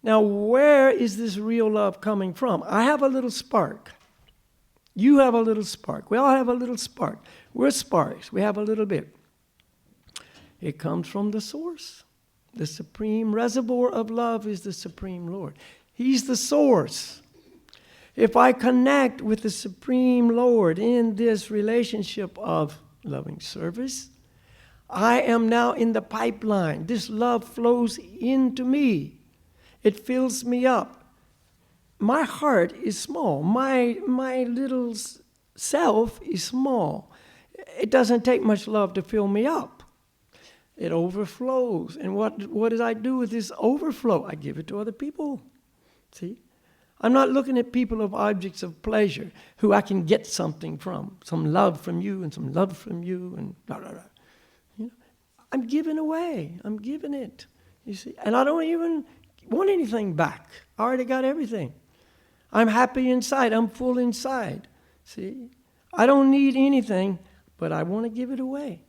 Now, where is this real love coming from? I have a little spark. You have a little spark. We all have a little spark. We're sparks. We have a little bit. It comes from the source. The supreme reservoir of love is the Supreme Lord. He's the source. If I connect with the Supreme Lord in this relationship of loving service, I am now in the pipeline. This love flows into me. It fills me up. My heart is small. My little self is small. It doesn't take much love to fill me up. It overflows. And what did I do with this overflow? I give it to other people. See? I'm not looking at people of objects of pleasure who I can get something from. Some love from you and some love from you and blah, blah, blah. You know, I'm giving away. I'm giving it. You see? And I don't even want anything back. I already got everything. I'm happy inside. I'm full inside. See? I don't need anything, but I want to give it away.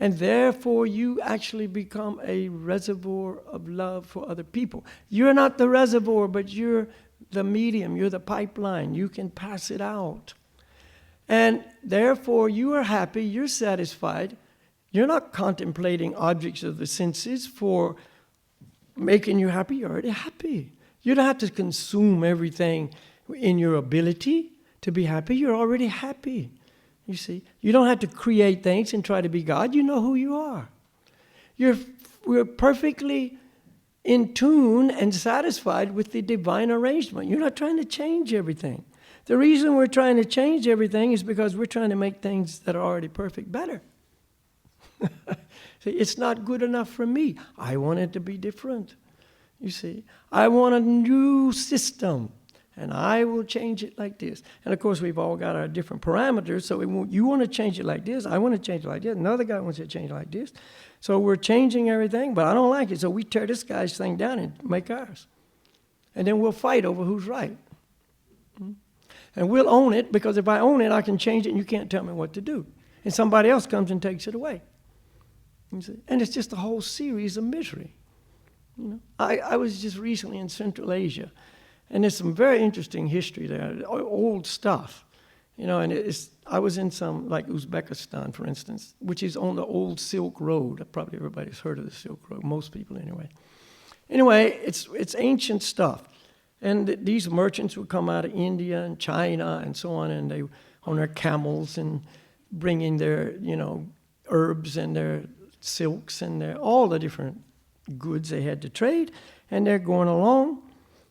And therefore, you actually become a reservoir of love for other people. You're not the reservoir, but you're the medium. You're the pipeline. You can pass it out. And therefore, you are happy. You're satisfied. You're not contemplating objects of the senses for making you happy. You're already happy. You don't have to consume everything in your ability to be happy. You're already happy. You see, you don't have to create things and try to be God. You know who you are. We're perfectly in tune and satisfied with the divine arrangement. You're not trying to change everything. The reason we're trying to change everything is because we're trying to make things that are already perfect better. See, it's not good enough for me. I want it to be different. You see, I want a new system. And I will change it like this. And of course, we've all got our different parameters. So you want to change it like this. I want to change it like this. Another guy wants to change it like this. So we're changing everything, but I don't like it. So we tear this guy's thing down and make ours. And then we'll fight over who's right. And we'll own it, because if I own it, I can change it and you can't tell me what to do. And somebody else comes and takes it away. You see? And it's just a whole series of misery. You know, I was just recently in Central Asia. And there's some very interesting history there, old stuff. You know, and I was in some, like Uzbekistan, for instance, which is on the old Silk Road. Probably everybody's heard of the Silk Road, most people anyway. Anyway, it's ancient stuff. And these merchants would come out of India and China and so on, and they on their camels and bringing their, you know, herbs and their silks and all the different goods they had to trade. And they're going along.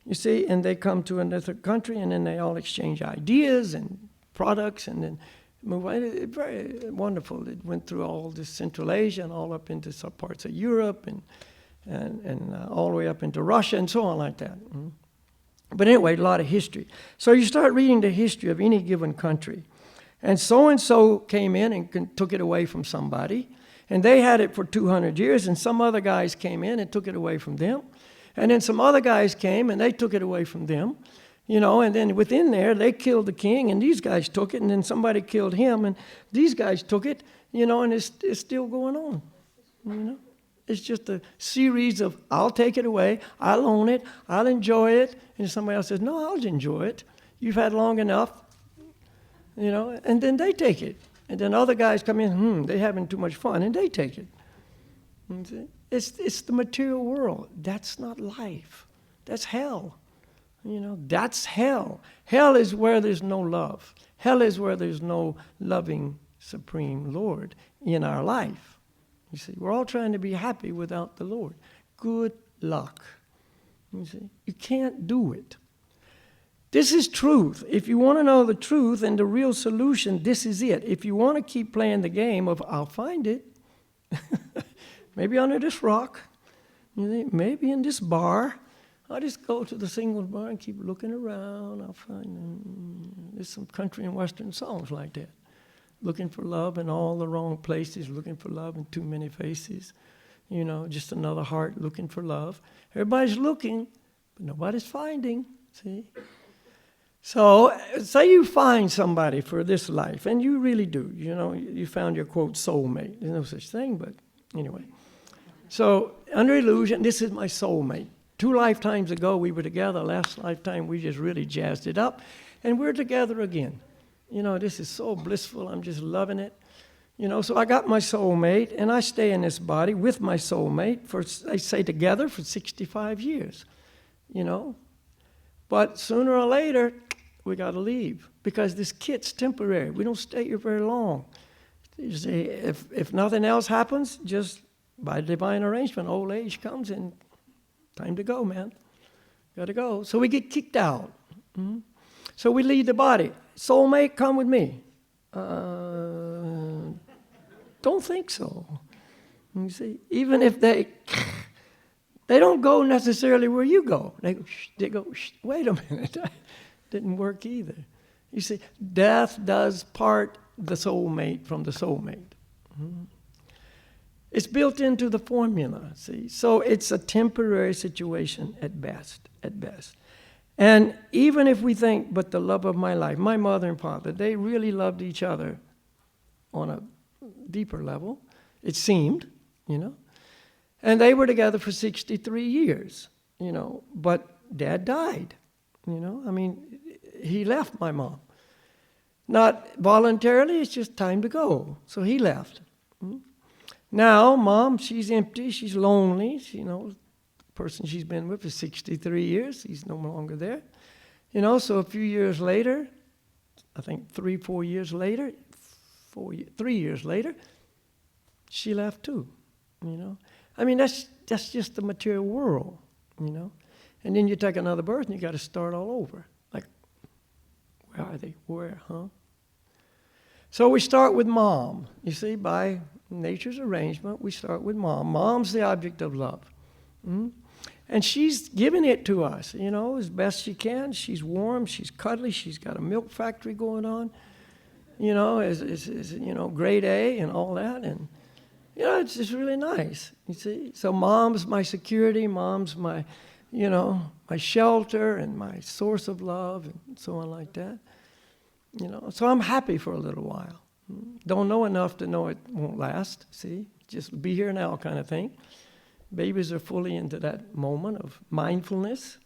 You see, and they come to another country, and then they all exchange ideas and products, and then move on. It's very wonderful. It went through all this Central Asia and all up into some parts of Europe and all the way up into Russia and so on like that. But anyway, a lot of history. So you start reading the history of any given country. And so came in and took it away from somebody, and they had it for 200 years, and some other guys came in and took it away from them. And then some other guys came and they took it away from them, you know, and then within there they killed the king and these guys took it, and then somebody killed him and these guys took it, you know, and it's still going on, you know. It's just a series of, I'll take it away, I'll own it, I'll enjoy it, and somebody else says, no, I'll enjoy it. You've had long enough, you know, and then they take it. And then other guys come in, they're having too much fun, and they take it. You see? It's the material world. That's not life. That's hell. You know, that's hell. Hell is where there's no love. Hell is where there's no loving Supreme Lord in our life. You see, we're all trying to be happy without the Lord. Good luck. You see, you can't do it. This is truth. If you want to know the truth and the real solution, this is it. If you want to keep playing the game of, I'll find it, maybe under this rock, maybe in this bar. I'll just go to the singles bar and keep looking around. I'll find, there's some country and western songs like that. Looking for love in all the wrong places, looking for love in too many faces. You know, just another heart looking for love. Everybody's looking, but nobody's finding, see? So, say you find somebody for this life, and you really do. You know, you found your, quote, soulmate. There's no such thing, but anyway. So, under illusion, this is my soulmate. 2 lifetimes ago we were together. Last lifetime we just really jazzed it up. And we're together again. This is so blissful. I'm just loving it. So I got my soulmate, and I stay in this body with my soulmate for, they say, together for 65 years. But sooner or later, we got to leave because this kit's temporary. We don't stay here very long. You see, if nothing else happens, just by divine arrangement, old age comes and time to go, man. Got to go. So we get kicked out. Mm-hmm. So we leave the body. Soulmate, come with me. Don't think so. You see, even if they don't go necessarily where you go. They go, wait a minute, that didn't work either. You see, death does part the soulmate from the soulmate. Mm-hmm. It's built into the formula, see. So it's a temporary situation at best. And even if we think, but the love of my life, my mother and father, they really loved each other on a deeper level, it seemed, And they were together for 63 years, But Dad died, He left my mom. Not voluntarily, it's just time to go. So he left. Now, Mom, she's empty, she's lonely, the person she's been with for 63 years, he's no longer there. So a few years later, I think 3 years later, she left too, That's just the material world, And then you take another birth and you got to start all over. Like, where are they? Where, huh? So we start with Mom. You see, by nature's arrangement, we start with Mom. Mom's the object of love. And she's giving it to us, as best she can. She's warm, she's cuddly, she's got a milk factory going on, grade A and all that. And, it's just really nice, you see. So Mom's my security, Mom's my, my shelter and my source of love and so on like that. So I'm happy for a little while. Don't know enough to know it won't last, see. Just be here now kind of thing. Babies are fully into that moment of mindfulness.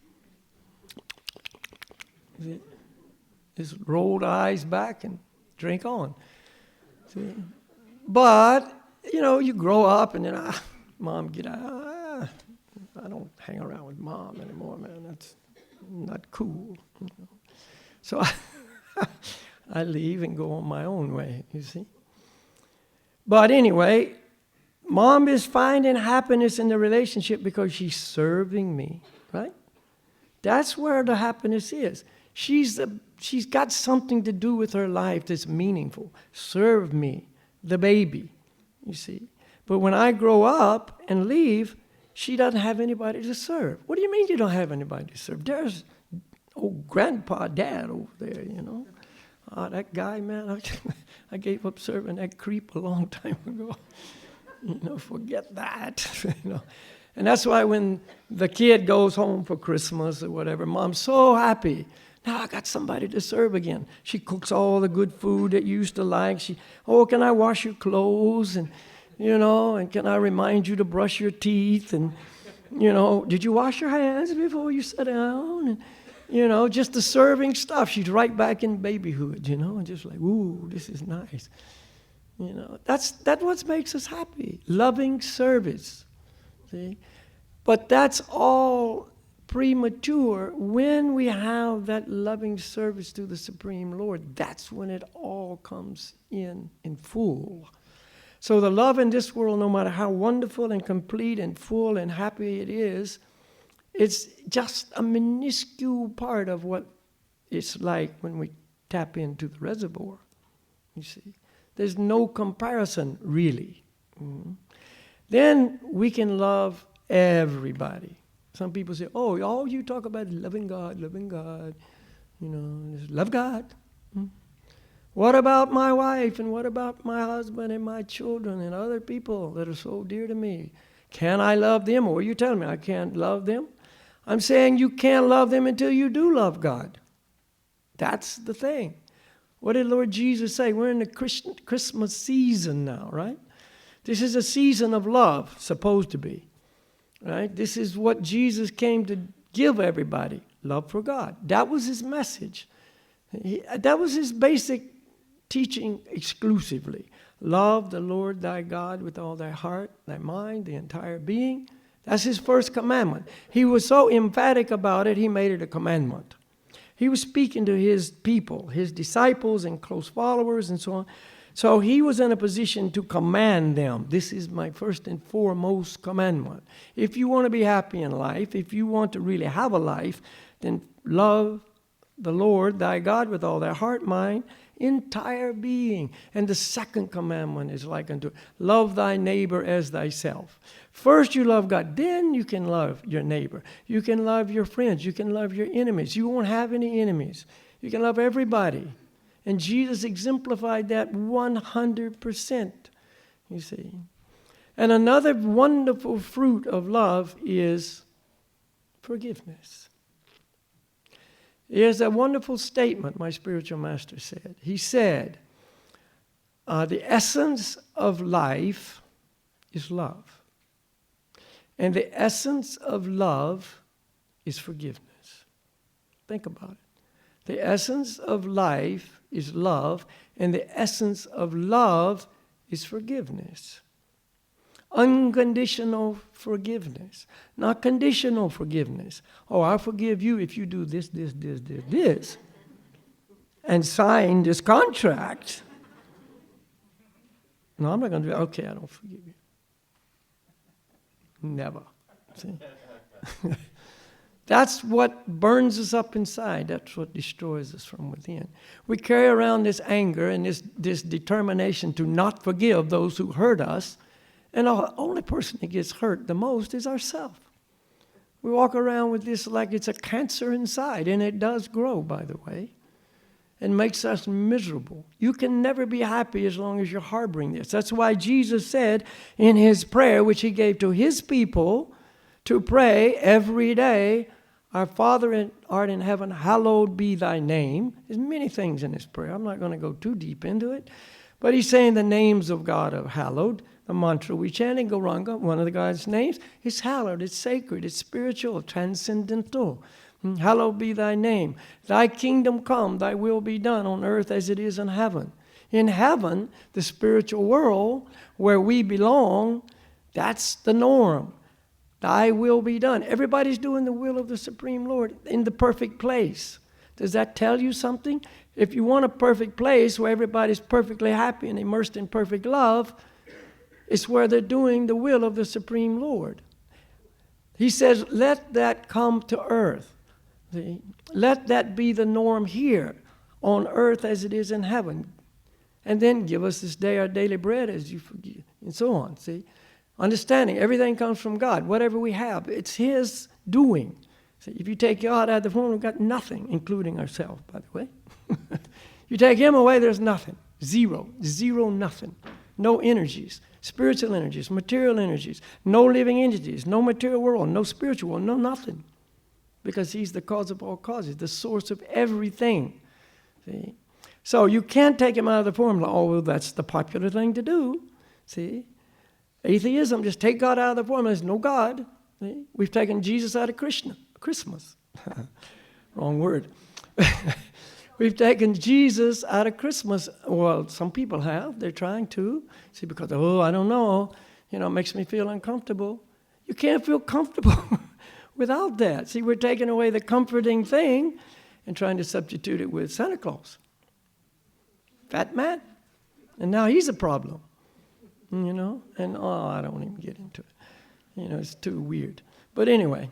Just roll the eyes back and drink on. See? But, you grow up and then, Mom, get out. I don't hang around with Mom anymore, man. That's not cool. So I leave and go on my own way, you see. But anyway, Mom is finding happiness in the relationship because she's serving me, right? That's where the happiness is. She's got something to do with her life that's meaningful. Serve me, the baby, you see. But when I grow up and leave, she doesn't have anybody to serve. What do you mean you don't have anybody to serve? There's old grandpa, dad over there, that guy, man, I gave up serving that creep a long time ago. Forget that, And that's why when the kid goes home for Christmas or whatever, Mom's so happy. Now I got somebody to serve again. She cooks all the good food that you used to like. Can I wash your clothes? And, and can I remind you to brush your teeth? And, did you wash your hands before you sat down? And, just the serving stuff. She's right back in babyhood, and just like, ooh, this is nice. That's what makes us happy. Loving service. See? But that's all premature when we have that loving service to the Supreme Lord. That's when it all comes in full. So the love in this world, no matter how wonderful and complete and full and happy it is, it's just a minuscule part of what it's like when we tap into the reservoir, you see. There's no comparison, really. Mm-hmm. Then we can love everybody. Some people say, all you talk about is loving God. Just love God. Mm-hmm. What about my wife, and what about my husband and my children and other people that are so dear to me? Can I love them? Or are you telling me I can't love them? I'm saying you can't love them until you do love God. That's the thing. What did Lord Jesus say? We're in the Christmas season now, right? This is a season of love, supposed to be. Right? This is what Jesus came to give everybody. Love for God. That was his message. That was his basic teaching exclusively. Love the Lord thy God with all thy heart, thy mind, the entire being. That's his first commandment. He was so emphatic about it, he made it a commandment. He was speaking to his people, his disciples and close followers and so on. So he was in a position to command them. This is my first and foremost commandment. If you want to be happy in life, if you want to really have a life, then love the Lord thy God with all thy heart, mind, entire being. And the second commandment is like unto it. Love thy neighbor as thyself. First you love God, then you can love your neighbor. You can love your friends. You can love your enemies. You won't have any enemies. You can love everybody. And Jesus exemplified that 100%, you see. And another wonderful fruit of love is forgiveness. Here's a wonderful statement my spiritual master said. He said, the essence of life is love. And the essence of love is forgiveness. Think about it. The essence of life is love, and the essence of love is forgiveness. Unconditional forgiveness, not conditional forgiveness. Oh, I'll forgive you if you do this, and sign this contract. No, I'm not going to do that. Okay, I don't forgive you. Never. See? That's what burns us up inside. That's what destroys us from within. We carry around this anger and this determination to not forgive those who hurt us. And the only person that gets hurt the most is ourselves. We walk around with this like it's a cancer inside. And it does grow, by the way. And makes us miserable. You can never be happy as long as you're harboring this. That's why Jesus said in his prayer, which he gave to his people, to pray every day, our Father art in heaven, hallowed be thy name. There's many things in this prayer. I'm not going to go too deep into it. But he's saying the names of God are hallowed. The mantra we chant in Gauranga, one of the God's names, is hallowed. It's sacred. It's spiritual, transcendental. Hallowed be thy name. Thy kingdom come, thy will be done on earth as it is in heaven. In heaven, the spiritual world where we belong, that's the norm. Thy will be done. Everybody's doing the will of the Supreme Lord in the perfect place. Does that tell you something? If you want a perfect place where everybody's perfectly happy and immersed in perfect love, it's where they're doing the will of the Supreme Lord. He says, let that come to earth. See? Let that be the norm here on earth as it is in heaven. And then give us this day our daily bread as you forgive, and so on. See? Understanding everything comes from God. Whatever we have, it's his doing. See, if you take God out of the form, we've got nothing, including ourselves, by the way. You take him away, there's nothing. Zero, nothing. No energies, spiritual energies, material energies, no living entities, no material world, no spiritual world, no nothing. Because he's the cause of all causes, the source of everything. See? So you can't take him out of the formula. Oh, well, that's the popular thing to do. See? Atheism, just take God out of the formula. There's no God. See? We've taken Jesus out of Christmas. Wrong word. We've taken Jesus out of Christmas. Well, some people have. They're trying to. See, because, I don't know. It makes me feel uncomfortable. You can't feel comfortable without that. See, we're taking away the comforting thing and trying to substitute it with Santa Claus. Fat man. And now he's a problem. And I don't even get into it. It's too weird. But anyway.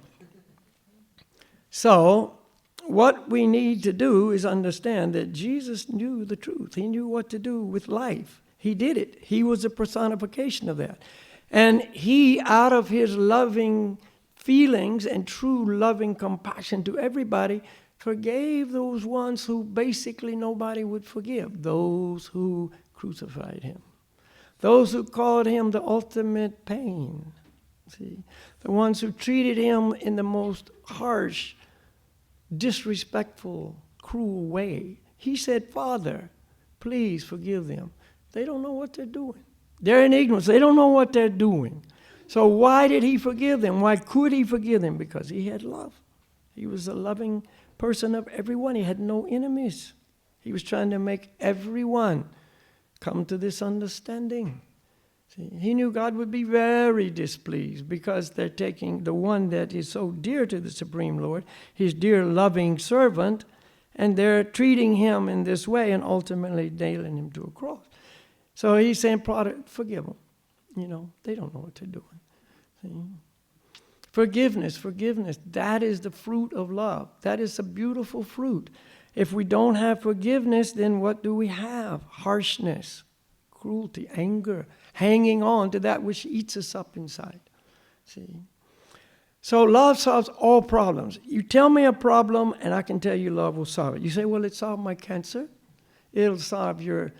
So, what we need to do is understand that Jesus knew the truth. He knew what to do with life. He did it. He was a personification of that. And he, out of his loving feelings and true loving compassion to everybody, forgave those ones who basically nobody would forgive. Those who crucified him. Those who caused him the ultimate pain. See? The ones who treated him in the most harsh, disrespectful, cruel way. He said, Father, please forgive them. They don't know what they're doing. They're in ignorance. They don't know what they're doing. So why did he forgive them? Why could he forgive them? Because he had love. He was a loving person of everyone. He had no enemies. He was trying to make everyone come to this understanding. See, he knew God would be very displeased because they're taking the one that is so dear to the Supreme Lord, his dear loving servant, and they're treating him in this way and ultimately nailing him to a cross. So he's saying, forgive them. They don't know what they're doing. See? Forgiveness, that is the fruit of love. That is a beautiful fruit. If we don't have forgiveness, then what do we have? Harshness, cruelty, anger, hanging on to that which eats us up inside. See? So love solves all problems. You tell me a problem and I can tell you love will solve it. You say, well, it solved my cancer. It'll solve your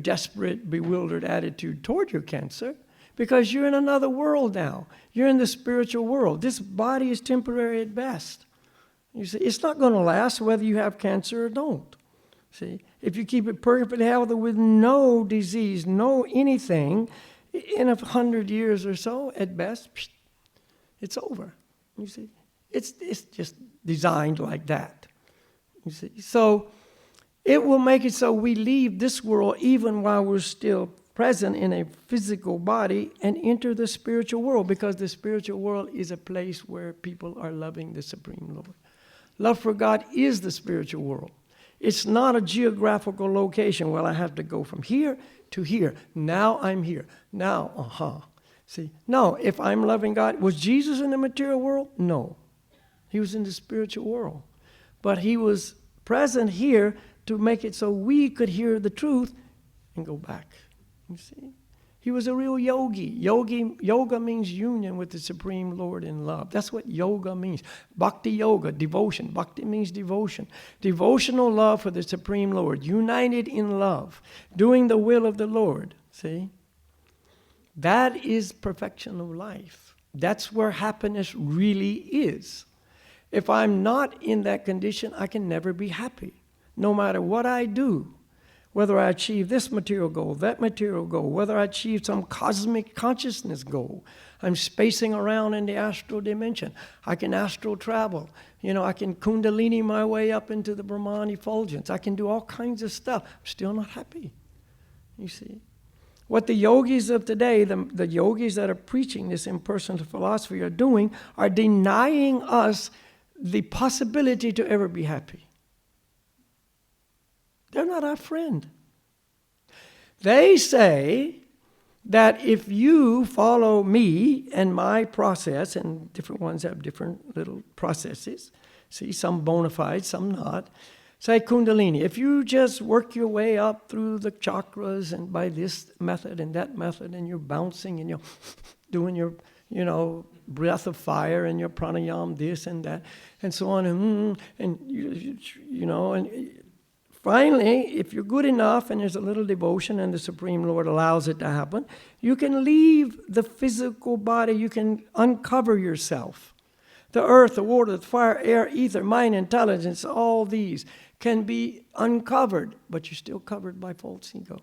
desperate, bewildered attitude toward your cancer because you're in another world now. You're in the spiritual world. This body is temporary at best. You see, it's not going to last whether you have cancer or don't. See, if you keep it perfectly healthy with no disease, no anything, in 100 years or so, at best, it's over. You see, it's just designed like that. You see, so it will make it so we leave this world even while we're still present in a physical body and enter the spiritual world, because the spiritual world is a place where people are loving the Supreme Lord. Love for God is the spiritual world. It's not a geographical location. Well, I have to go from here to here. Now I'm here. Now, See, no, if I'm loving God, was Jesus in the material world? No. He was in the spiritual world. But he was present here to make it so we could hear the truth and go back. You see? He was a real yogi. Yoga means union with the Supreme Lord in love. That's what yoga means. Bhakti yoga, devotion. Bhakti means devotion. Devotional love for the Supreme Lord. United in love. Doing the will of the Lord. See? That is perfection of life. That's where happiness really is. If I'm not in that condition, I can never be happy. No matter what I do. Whether I achieve this material goal, that material goal, whether I achieve some cosmic consciousness goal. I'm spacing around in the astral dimension. I can astral travel. I can kundalini my way up into the Brahman effulgence. I can do all kinds of stuff. I'm still not happy. You see? What the yogis of today, the yogis that are preaching this impersonal philosophy are doing, are denying us the possibility to ever be happy. They're not our friend. They say that if you follow me and my process, and different ones have different little processes, see, some bona fide, some not. Say Kundalini, if you just work your way up through the chakras and by this method and that method, and you're bouncing and you're doing your, breath of fire and your pranayama, this and that, and so on, and finally, if you're good enough and there's a little devotion and the Supreme Lord allows it to happen, you can leave the physical body, you can uncover yourself. The earth, the water, the fire, air, ether, mind, intelligence, all these can be uncovered, but you're still covered by false ego.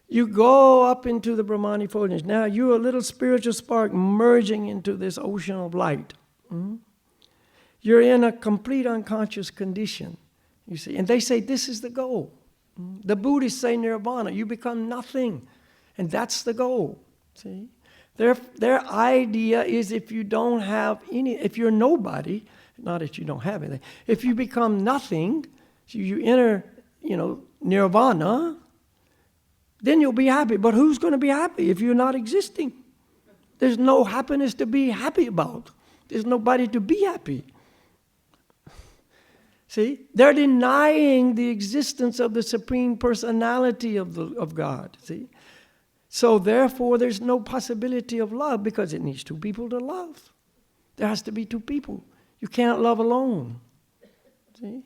You go up into the Brahman effulgence. Now you're a little spiritual spark merging into this ocean of light. You're in a complete unconscious condition. You see, and they say this is the goal. The Buddhists say nirvana, you become nothing. And that's the goal. See? Their idea is if you don't have if you're nobody, not that you don't have anything, if you become nothing, so you enter, nirvana, then you'll be happy. But who's going to be happy if you're not existing? There's no happiness to be happy about. There's nobody to be happy. See, they're denying the existence of the Supreme Personality of God. See, so therefore there's no possibility of love because it needs two people to love. There has to be two people. You can't love alone. See,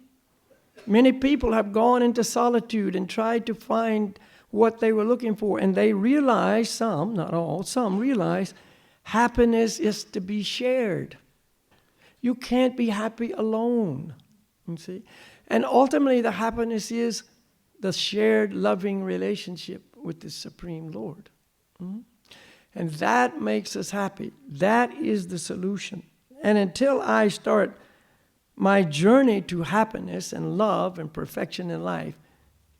many people have gone into solitude and tried to find what they were looking for, and they realize, some, not all, some realize happiness is to be shared. You can't be happy alone. You see? And ultimately the happiness is the shared loving relationship with the Supreme Lord. And that makes us happy. That is the solution. And until I start my journey to happiness and love and perfection in life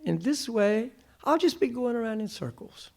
in this way, I'll just be going around in circles.